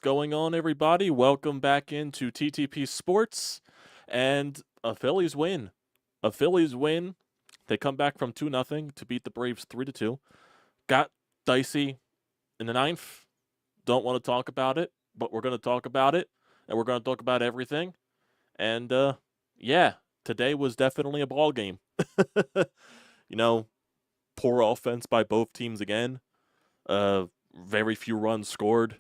going on, everybody? Welcome back into TTP Sports and a Phillies win. A Phillies win. They come back from 2-0 to beat the Braves 3-2. Got dicey in the ninth. Don't want to talk about it, but we're going to talk about it, and we're going to talk about everything. And yeah, today was definitely a ball game. Poor offense by both teams again. Very few runs scored.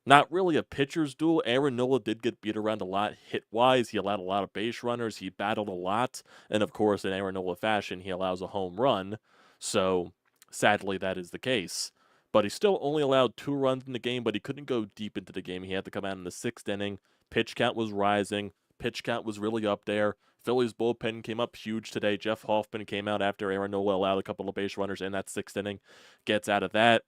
Not really a pitcher's duel. Aaron Nola did get beat around a lot hit-wise. He allowed a lot of base runners. He battled a lot. And, of course, in Aaron Nola fashion, he allows a home run. So, sadly, that is the case. But he still only allowed 2 runs in the game, but he couldn't go deep into the game. He had to come out in the 6th inning. Pitch count was rising. Pitch count was really up there. Phillies bullpen came up huge today. Jeff Hoffman came out after Aaron Nola allowed a couple of base runners in that 6th inning. Gets out of that.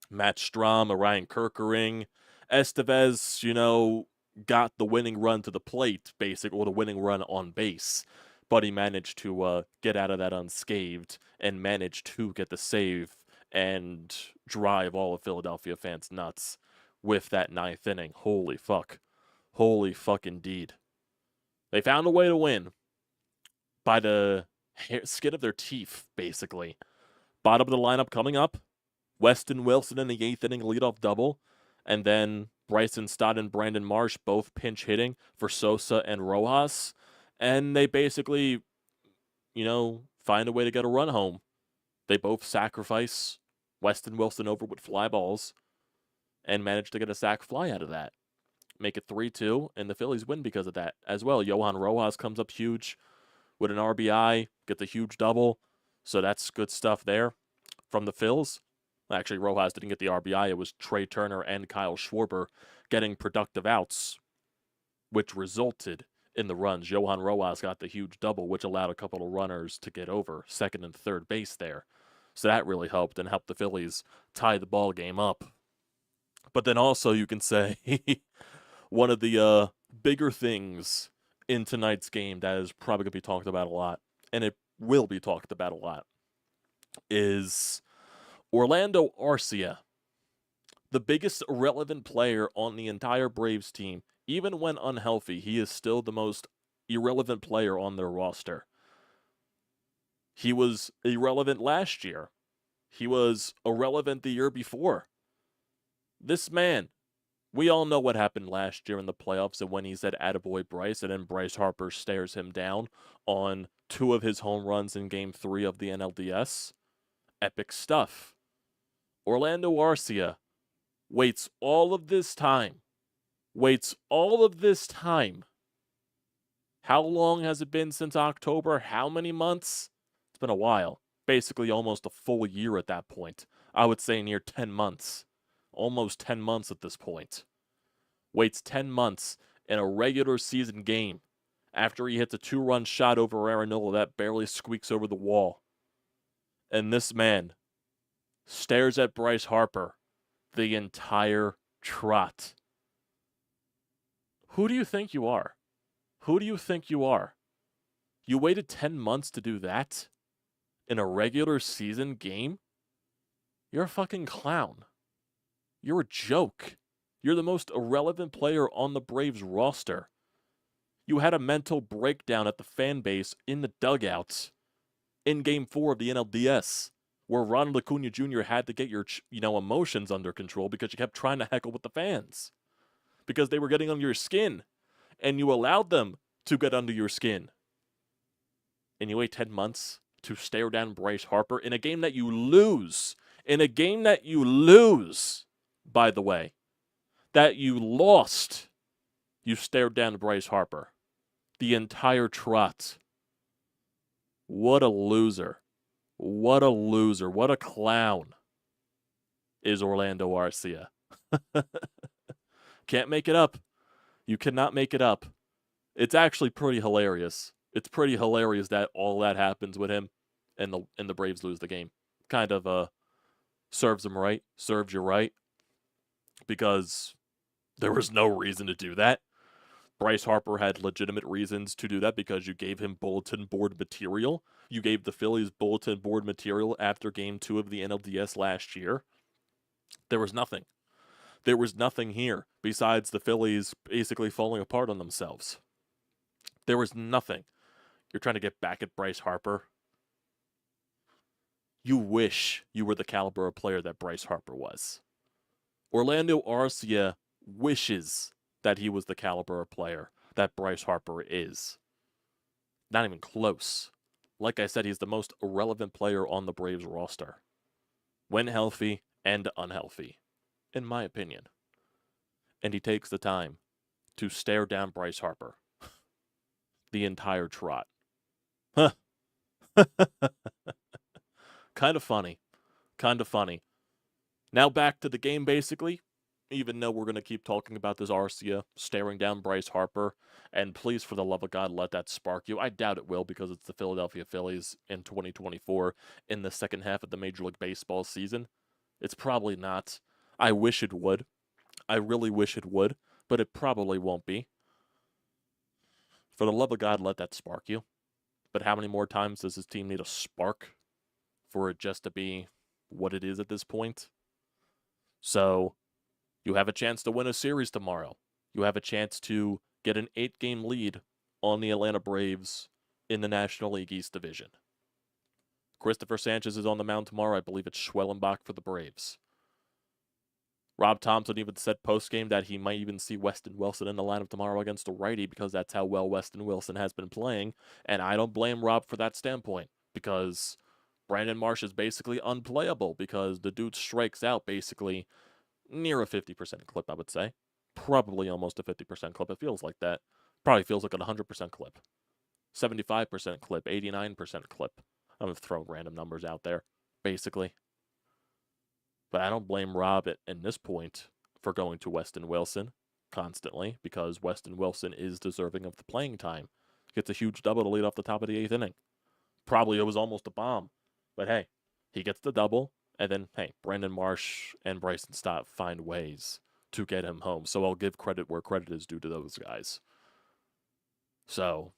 Matt Strahm, Orion Kerkering, Estevez, got the winning run to the plate, basically, or the winning run on base. But he managed to get out of that unscathed and managed to get the save and drive all of Philadelphia fans nuts with that 9th inning. Holy fuck. Holy fuck indeed. They found a way to win by the skin of their teeth, basically. Bottom of the lineup coming up. Weston Wilson in the 8th inning leadoff double, and then Bryson Stott and Brandon Marsh both pinch hitting for Sosa and Rojas, and they basically, find a way to get a run home. They both sacrifice Weston Wilson over with fly balls and manage to get a sac fly out of that. Make it 3-2, and the Phillies win because of that as well. Johan Rojas comes up huge with an RBI, gets a huge double, so that's good stuff there from the Phils. Actually, Rojas didn't get the RBI. It was Trey Turner and Kyle Schwarber getting productive outs, which resulted in the runs. Johan Rojas got the huge double, which allowed a couple of runners to get over second and third base there. So that really helped and helped the Phillies tie the ball game up. But then also you can say one of the bigger things in tonight's game that is probably going to be talked about a lot, and it will be talked about a lot, is Orlando Arcia, the biggest irrelevant player on the entire Braves team. Even when unhealthy, he is still the most irrelevant player on their roster. He was irrelevant last year. He was irrelevant the year before. This man, we all know what happened last year in the playoffs and when he said attaboy Bryce, and then Bryce Harper stares him down on 2 of his home runs in Game 3 of the NLDS. Epic stuff. Orlando Arcia waits all of this time. How long has it been since October? How many months? It's been a while. Basically almost a full year at that point. I would say near 10 months. Almost 10 months at this point. Waits 10 months in a regular season game after he hits a 2-run shot over Aaron Nola that barely squeaks over the wall. And this man stares at Bryce Harper the entire trot. Who do you think you are? Who do you think you are? You waited 10 months to do that? In a regular season game? You're a fucking clown. You're a joke. You're the most irrelevant player on the Braves roster. You had a mental breakdown at the fan base in the dugouts in Game 4 of the NLDS, where Ronald Acuna Jr. had to get your, emotions under control because you kept trying to heckle with the fans. Because they were getting under your skin, and you allowed them to get under your skin. And you wait 10 months to stare down Bryce Harper in a game that you lose. By the way. That you lost. You stared down Bryce Harper. The entire trot. What a loser. What a clown is Orlando Arcia. Can't make it up. You cannot make it up. It's actually pretty hilarious. It's pretty hilarious that all that happens with him and the Braves lose the game. Kind of serves you right, because there was no reason to do that. Bryce Harper had legitimate reasons to do that because you gave him bulletin board material. You gave the Phillies bulletin board material after Game 2 of the NLDS last year. There was nothing. There was nothing here besides the Phillies basically falling apart on themselves. There was nothing. You're trying to get back at Bryce Harper. You wish you were the caliber of player that Bryce Harper was. Orlando Arcia wishes that he was the caliber of player that Bryce Harper is. Not even close. Like I said, he's the most irrelevant player on the Braves roster. When healthy and unhealthy, in my opinion. And he takes the time to stare down Bryce Harper the entire trot. Huh. Kind of funny. Kind of funny. Now back to the game, basically. Even though we're going to keep talking about this Arcia staring down Bryce Harper, and please, for the love of God, let that spark you. I doubt it will, because it's the Philadelphia Phillies in 2024 in the second half of the Major League Baseball season. It's probably not. I wish it would. I really wish it would, but it probably won't be. For the love of God, let that spark you. But how many more times does his team need a spark for it just to be what it is at this point? So, you have a chance to win a series tomorrow. You have a chance to get an 8-game lead on the Atlanta Braves in the National League East Division. Christopher Sanchez is on the mound tomorrow. I believe it's Schwellenbach for the Braves. Rob Thompson even said post-game that he might even see Weston Wilson in the lineup tomorrow against a righty, because that's how well Weston Wilson has been playing. And I don't blame Rob for that standpoint, because Brandon Marsh is basically unplayable, because the dude strikes out basically near a 50% clip, I would say. Probably almost a 50% clip. It feels like that. Probably feels like a 100% clip. 75% clip, 89% clip. I'm going to throw random numbers out there, basically. But I don't blame Rob in this point for going to Weston Wilson constantly, because Weston Wilson is deserving of the playing time. Gets a huge double to lead off the top of the 8th inning. Probably it was almost a bomb. But hey, he gets the double. And then, hey, Brandon Marsh and Bryson Stott find ways to get him home. So I'll give credit where credit is due to those guys. So,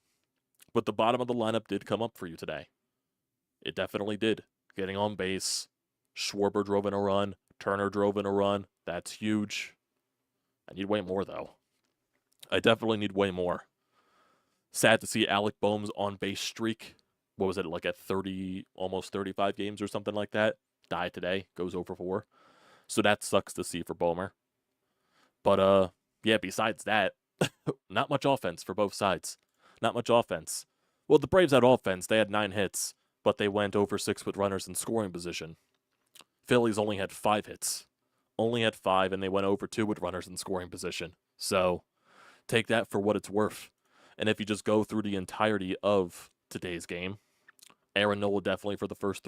but the bottom of the lineup did come up for you today. It definitely did. Getting on base. Schwarber drove in a run. Turner drove in a run. That's huge. I need way more, though. I definitely need way more. Sad to see Alec Boehm's on-base streak. What was it, like at 30, almost 35 games or something like that? Die today, goes over 4. So that sucks to see for Boehmer. But, yeah, besides that, not much offense for both sides. Not much offense. Well, the Braves had offense. They had 9 hits, but they went over 6 with runners in scoring position. Phillies only had 5 hits. Only had 5, and they went over 2 with runners in scoring position. So take that for what it's worth. And if you just go through the entirety of today's game, Aaron Nola definitely for the first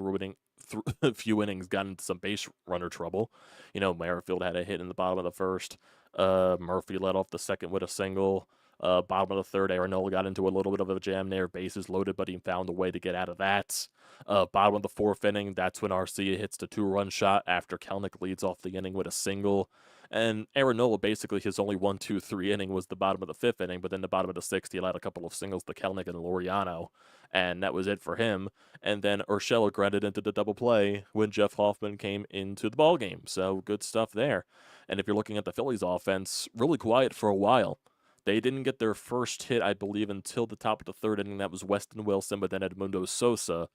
few innings got into some base runner trouble. You know, Merrifield had a hit in the bottom of the first. Murphy led off the second with a single. Bottom of the third, Aaron Nola got into a little bit of a jam there. Bases loaded, but he found a way to get out of that. Bottom of the 4th inning, that's when Arcia hits the 2-run shot after Kelenic leads off the inning with a single. And Aaron Nola, basically, his only 1, 2, 3 inning was the bottom of the 5th inning, but then the bottom of the 6th, he allowed a couple of singles to Kelenic and Laureano, and that was it for him. And then Urshela granted into the double play when Jeff Hoffman came into the ballgame. So good stuff there. And if you're looking at the Phillies offense, really quiet for a while. They didn't get their first hit, I believe, until the top of the 3rd inning. That was Weston Wilson, but then Edmundo Sosa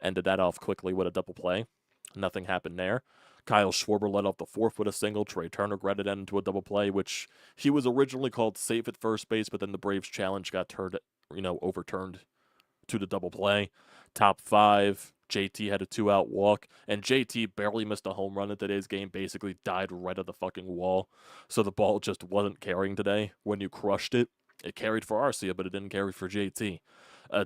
ended that off quickly with a double play. Nothing happened there. Kyle Schwarber led off the 4th with a single. Trey Turner granted that into a double play, which he was originally called safe at first base, but then the Braves challenge got overturned to the double play. Top 5, JT had a 2-out walk, and JT barely missed a home run in today's game, basically died right at the fucking wall. So the ball just wasn't carrying today. When you crushed it, it carried for Arcia, but it didn't carry for JT.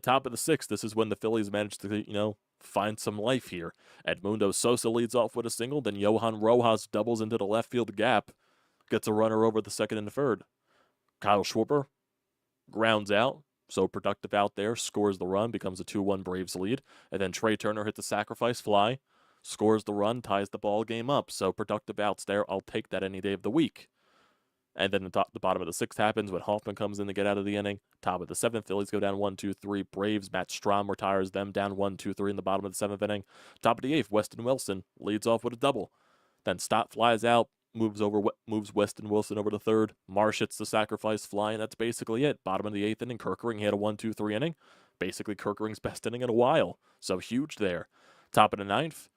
Top of the 6th, this is when the Phillies managed to, find some life here. Edmundo Sosa leads off with a single, then Johan Rojas doubles into the left field gap, gets a runner over the 2nd and 3rd. Kyle Schwarber grounds out, so productive out there, scores the run, becomes a 2-1 Braves lead, and then Trey Turner hits a sacrifice fly, scores the run, ties the ball game up. So productive outs there. I'll take that any day of the week. And then the bottom of the 6th happens when Hoffman comes in to get out of the inning. Top of the 7th, Phillies go down 1-2-3. Braves, Matt Strahm retires them down 1-2-3 in the bottom of the 7th inning. Top of the 8th, Weston Wilson leads off with a double. Then Stott flies out, moves Weston Wilson over to third. Marsh hits the sacrifice fly, and that's basically it. Bottom of the 8th inning, Kerkering had a 1-2-3 inning. Basically Kerkering's best inning in a while. So huge there. Top of the 9th,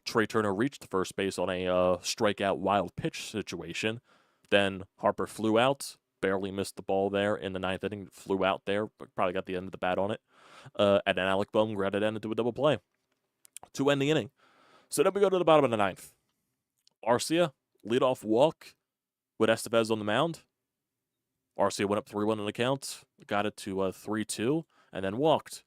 Trey Turner reached first base on a strikeout wild pitch situation. Then Harper flew out, barely missed the ball there in the 9th inning, flew out there, but probably got the end of the bat on it. And then Alec Bohm grounded in into a double play to end the inning. So then we go to the bottom of the 9th. Arcia, leadoff walk with Estevez on the mound. Arcia went up 3-1 in the count, got it to 3-2, and then walked.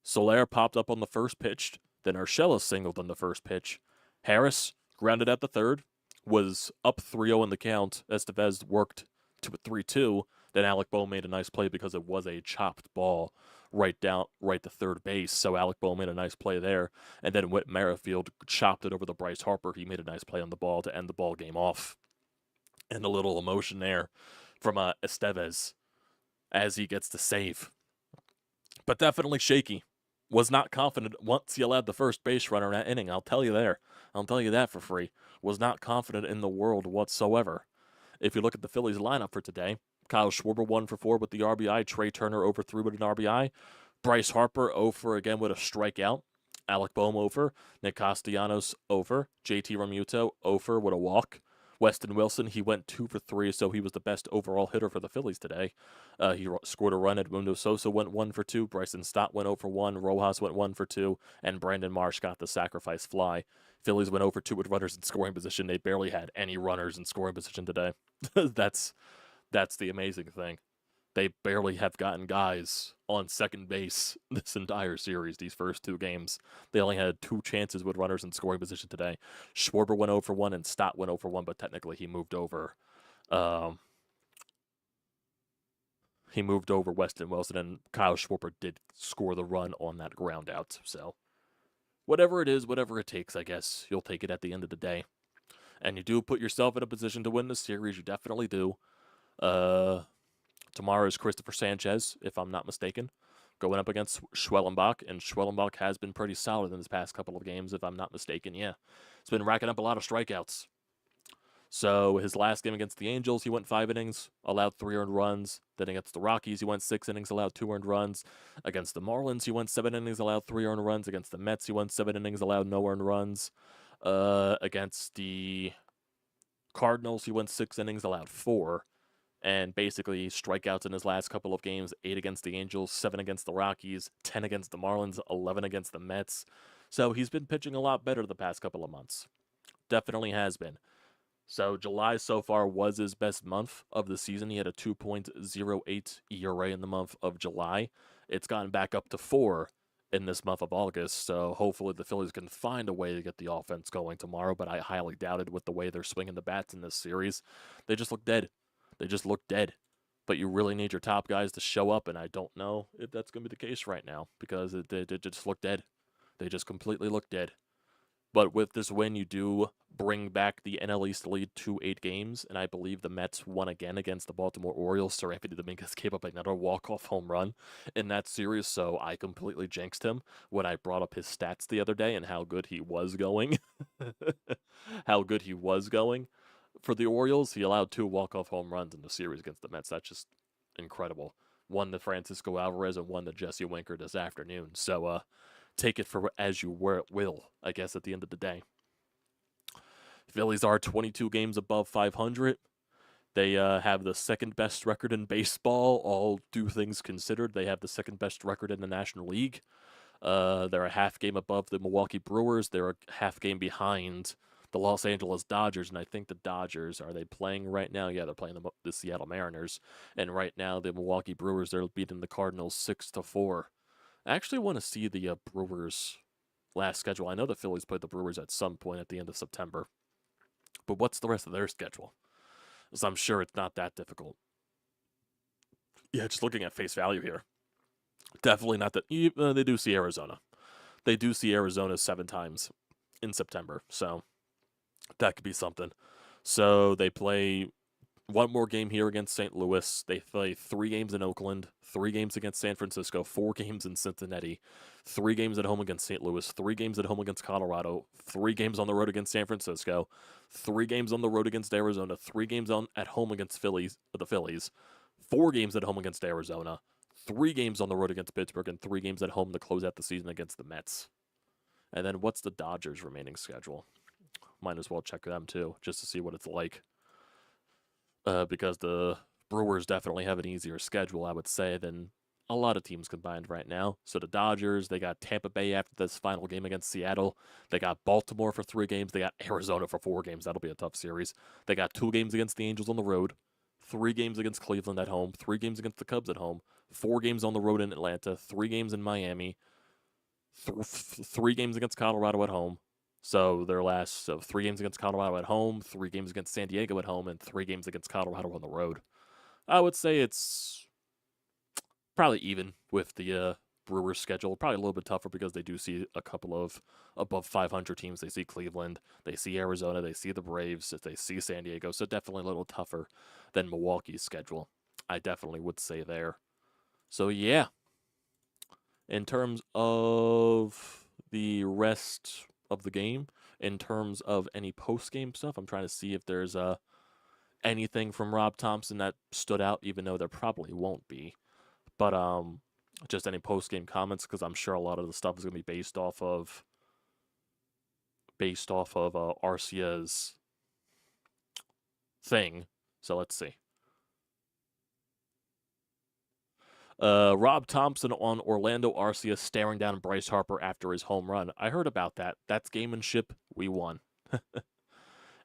Soler popped up on the first pitch, then Urshela singled on the first pitch. Harris grounded at the third, was up 3-0 in the count. Estevez worked to a 3-2. Then Alec Bohm made a nice play because it was a chopped ball right to third base. So Alec Bohm made a nice play there. And then Whit Merrifield chopped it over to Bryce Harper. He made a nice play on the ball to end the ball game off. And a little emotion there from Estevez as he gets the save. But definitely shaky. Was not confident once he allowed the first base runner in that inning. I'll tell you there. I'll tell you that for free. Was not confident in the world whatsoever. If you look at the Phillies lineup for today, Kyle Schwarber 1 for 4 with the RBI. Trey Turner 0 for 3 with an RBI. Bryce Harper 0 for again with a strikeout. Alec Bohm over. Nick Castellanos over. JT Realmuto 0 for with a walk. Weston Wilson, he went 2 for 3, so he was the best overall hitter for the Phillies today. He scored a run. Edmundo Sosa went 1 for 2. Bryson Stott went 0 for 1. Rojas went 1 for 2. And Brandon Marsh got the sacrifice fly. Phillies went 0 for 2 with runners in scoring position. They barely had any runners in scoring position today. That's the amazing thing. They barely have gotten guys on second base this entire series, these first 2 games. They only had 2 chances with runners in scoring position today. Schwarber went 0 for 1 and Stott went 0 for 1, but technically he moved over. He moved over Weston Wilson, and Kyle Schwarber did score the run on that ground out. So whatever it is, whatever it takes, I guess you'll take it at the end of the day. And you do put yourself in a position to win the series. You definitely do. Tomorrow is Christopher Sanchez, if I'm not mistaken, going up against Schwellenbach, and Schwellenbach has been pretty solid in his past couple of games, if I'm not mistaken. Yeah, he's been racking up a lot of strikeouts. So his last game against the Angels, he went 5 innings, allowed 3 earned runs. Then against the Rockies, he went 6 innings, allowed 2 earned runs. Against the Marlins, he went 7 innings, allowed 3 earned runs. Against the Mets, he went 7 innings, allowed no earned runs. Against the Cardinals, he went 6 innings, allowed 4. And basically strikeouts in his last couple of games, 8 against the Angels, 7 against the Rockies, 10 against the Marlins, 11 against the Mets. So he's been pitching a lot better the past couple of months. Definitely has been. So July so far was his best month of the season. He had a 2.08 ERA in the month of July. It's gone back up to 4 in this month of August. So hopefully the Phillies can find a way to get the offense going tomorrow, but I highly doubt it with the way they're swinging the bats in this series. They just look dead. They just look dead. But you really need your top guys to show up, and I don't know if that's going to be the case right now because they just look dead. They just completely look dead. But with this win, you do bring back the NL East lead to 8 games, and I believe the Mets won again against the Baltimore Orioles. Sir Anthony Dominguez gave up another walk-off home run in that series, so I completely jinxed him when I brought up his stats the other day and how good he was going. How good he was going. For the Orioles, he allowed 2 walk-off home runs in the series against the Mets. That's just incredible. One to Francisco Alvarez and one to Jesse Winker this afternoon. So take it for as you will, I guess, at the end of the day. Phillies are 22 games above 500. They have the second best record in baseball, all due things considered. They have the second best record in the National League. They're a half game above the Milwaukee Brewers. They're a half game behind the Los Angeles Dodgers, and I think the Dodgers, are they playing right now? Yeah, they're playing the Seattle Mariners, and right now the Milwaukee Brewers, they're beating the Cardinals 6-4. I actually want to see the Brewers' last schedule. I know the Phillies played the Brewers at some point at the end of September, but what's the rest of their schedule? Because I'm sure it's not that difficult. Yeah, just looking at face value here, definitely not that. They do see Arizona. They do see Arizona 7 times in September, so that could be something. So they play One more game here against St. Louis. They play 3 games in Oakland, 3 games against San Francisco, 4 games in Cincinnati, 3 games at home against St. Louis, 3 games at home against Colorado, 3 games on the road against San Francisco, 3 games on the road against Arizona, 3 games at home against the Phillies, 4 games at home against Arizona, 3 games on the road against Pittsburgh, and 3 games at home to close out the season against the Mets. And then what's the Dodgers' remaining schedule? Might as well check them too, just to see what it's like. Because the Brewers definitely have an easier schedule, I would say, than a lot of teams combined right now. So the Dodgers, they got Tampa Bay after this final game against Seattle. They got Baltimore for 3 games. They got Arizona for 4 games. That'll be a tough series. They got 2 games against the Angels on the road, 3 games against Cleveland at home, 3 games against the Cubs at home, 4 games on the road in Atlanta, 3 games in Miami, 3 games against Colorado at home. So their last 3 games against Colorado at home, 3 games against San Diego at home, and 3 games against Colorado on the road. I would say it's probably even with the Brewers schedule. Probably a little bit tougher because they do see a couple of above 500 teams. They see Cleveland, they see Arizona, they see the Braves, they see San Diego. So definitely a little tougher than Milwaukee's schedule. I definitely would say there. So yeah, in terms of the rest of the game, in terms of any post-game stuff, I'm trying to see if there's anything from Rob Thompson that stood out, even though there probably won't be. But just any post-game comments, because I'm sure a lot of the stuff is going to be based off of Arcia's thing. So let's see. Rob Thompson on Orlando Arcia staring down Bryce Harper after his home run. I heard about that. That's gamemanship. We won.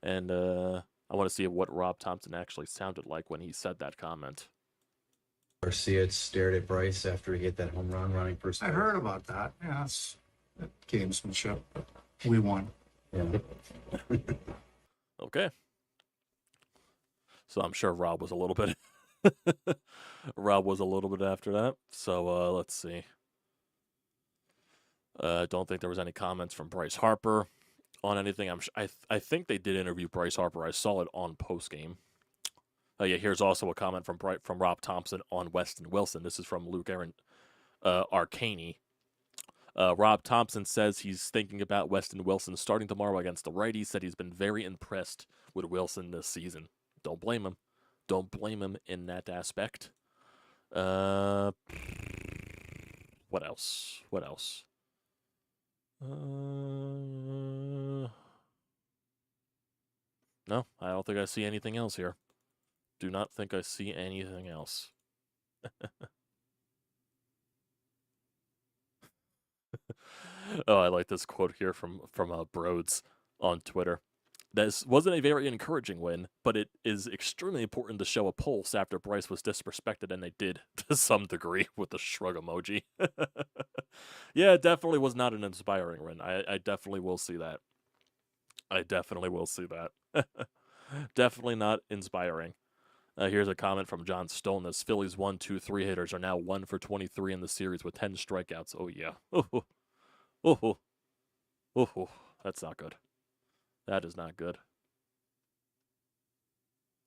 And I want to see what Rob Thompson actually sounded like when he said that comment. Arcia stared at Bryce after he hit that home run running first. I heard about that. Yeah, it's gamesmanship. We won. Yeah. Okay. So I'm sure Rob was a little bit Rob was a little bit after that. So let's see. I don't think there was any comments from Bryce Harper on anything. I think they did interview Bryce Harper. I saw it on postgame. Yeah, here's also a comment from Rob Thompson on Weston Wilson. This is from Luke Arcaney. Rob Thompson says he's thinking about Weston Wilson starting tomorrow against the righties. Said he's been very impressed with Wilson this season. Don't blame him. Don't blame him in that aspect. What else? What else? No, I don't think I see anything else here. Do not think I see anything else. Oh, I like this quote here from Brodes on Twitter. This wasn't a very encouraging win, but it is extremely important to show a pulse after Bryce was disrespected, and they did to some degree with the shrug emoji. Yeah, it definitely was not an inspiring win. I definitely will see that. I definitely will see that. Definitely not inspiring. Here's a comment from John Stolness. Phillies 1-2-3 hitters are now 1 for 23 in the series with 10 strikeouts. Oh, yeah. Oh, that's not good. That is not good.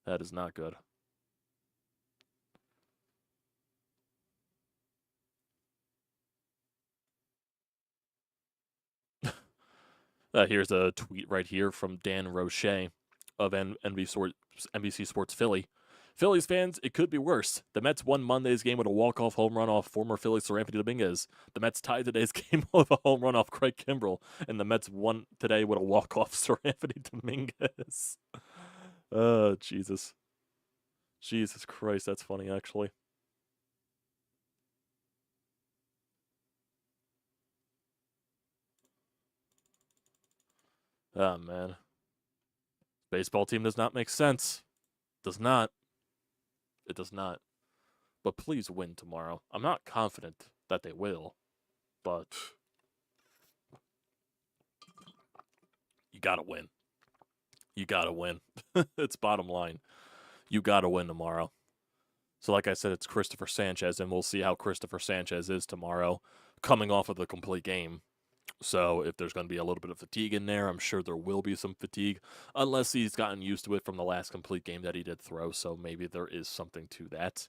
That is not good. Here's a tweet right here from Dan Roche of NBC Sports Philly. Phillies fans, it could be worse. The Mets won Monday's game with a walk-off home run off former Philly Sir Anthony Dominguez. The Mets tied today's game with a home run off Craig Kimbrell, and the Mets won today with a walk-off Sir Anthony Dominguez. Oh, Jesus. Jesus Christ, that's funny, actually. Oh, man. Baseball team does not make sense. Does not. It does not. But please win tomorrow. I'm not confident that they will, but you gotta win. You gotta win. It's bottom line. You gotta win tomorrow. So like I said, it's Christopher Sanchez, and we'll see how Christopher Sanchez is tomorrow, coming off of the complete game. So if there's going to be a little bit of fatigue in there, I'm sure there will be some fatigue, unless he's gotten used to it from the last complete game that he did throw. So maybe there is something to that.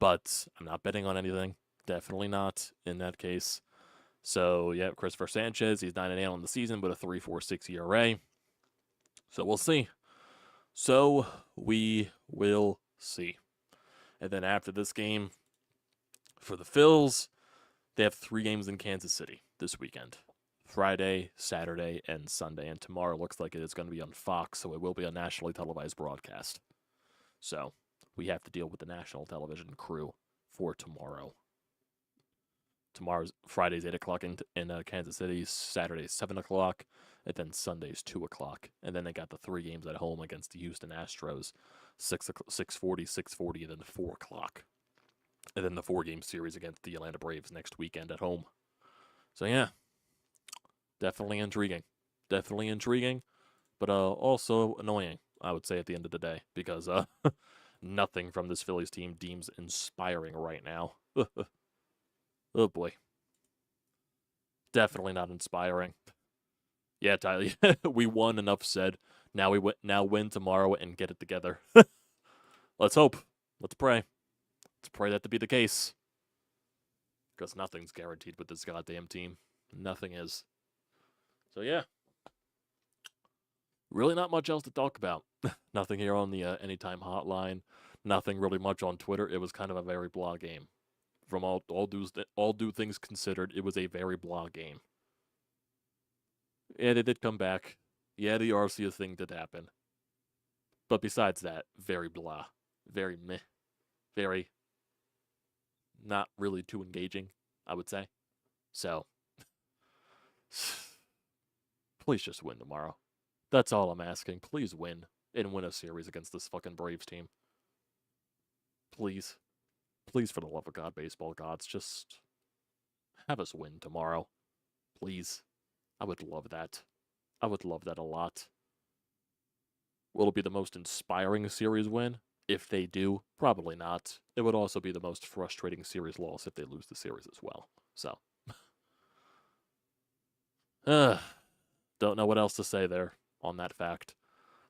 But I'm not betting on anything. Definitely not in that case. So, yeah, Christopher Sanchez, he's 9-8 on the season, but a 3.46 ERA. So we'll see. So we will see. And then after this game, for the Phils, they have 3 games in Kansas City this weekend. Friday, Saturday, and Sunday. And tomorrow looks like it is going to be on Fox, so it will be a nationally televised broadcast. So we have to deal with the national television crew for tomorrow. Friday's 8 o'clock in Kansas City, Saturday's 7 o'clock, and then Sunday's 2 o'clock. And then they got the 3 games at home against the Houston Astros, 6:40, 6:40, and then 4 o'clock. And then the 4-game series against the Atlanta Braves next weekend at home. So, yeah, definitely intriguing. Definitely intriguing, but also annoying, I would say, at the end of the day, because nothing from this Phillies team deems inspiring right now. Oh, boy. Definitely not inspiring. Yeah, Tyler, we won, enough said. Now win tomorrow and get it together. Let's hope. Let's pray. Let's pray that to be the case. Because nothing's guaranteed with this goddamn team. Nothing is. So, yeah. Really not much else to talk about. Nothing here on the Anytime Hotline. Nothing really much on Twitter. It was kind of a very blah game. From all due things considered, it was a very blah game. Yeah, they did come back. Yeah, the Arcia thing did happen. But besides that, very blah. Very meh. Very not really too engaging, I would say. So, please just win tomorrow. That's all I'm asking. Please win. And win a series against this fucking Braves team. Please. Please, for the love of God, baseball gods, just have us win tomorrow. Please. I would love that. I would love that a lot. Will it be the most inspiring series win? If they do, probably not. It would also be the most frustrating series loss if they lose the series as well. So. Don't know what else to say there on that fact.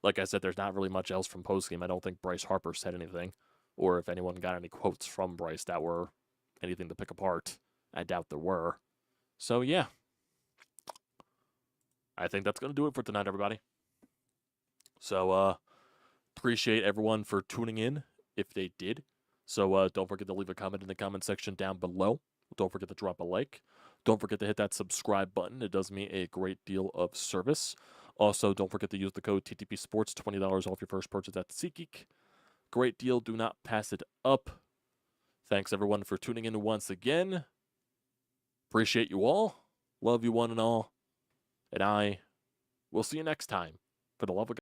Like I said, there's not really much else from postgame. I don't think Bryce Harper said anything. Or if anyone got any quotes from Bryce that were anything to pick apart. I doubt there were. So, yeah. I think that's going to do it for tonight, everybody. So, appreciate everyone for tuning in, if they did. So, don't forget to leave a comment in the comment section down below. Don't forget to drop a like. Don't forget to hit that subscribe button. It does me a great deal of service. Also, don't forget to use the code TTPSPORTS, $20 off your first purchase at SeatGeek. Great deal. Do not pass it up. Thanks, everyone, for tuning in once again. Appreciate you all. Love you one and all. And I will see you next time. For the love of God.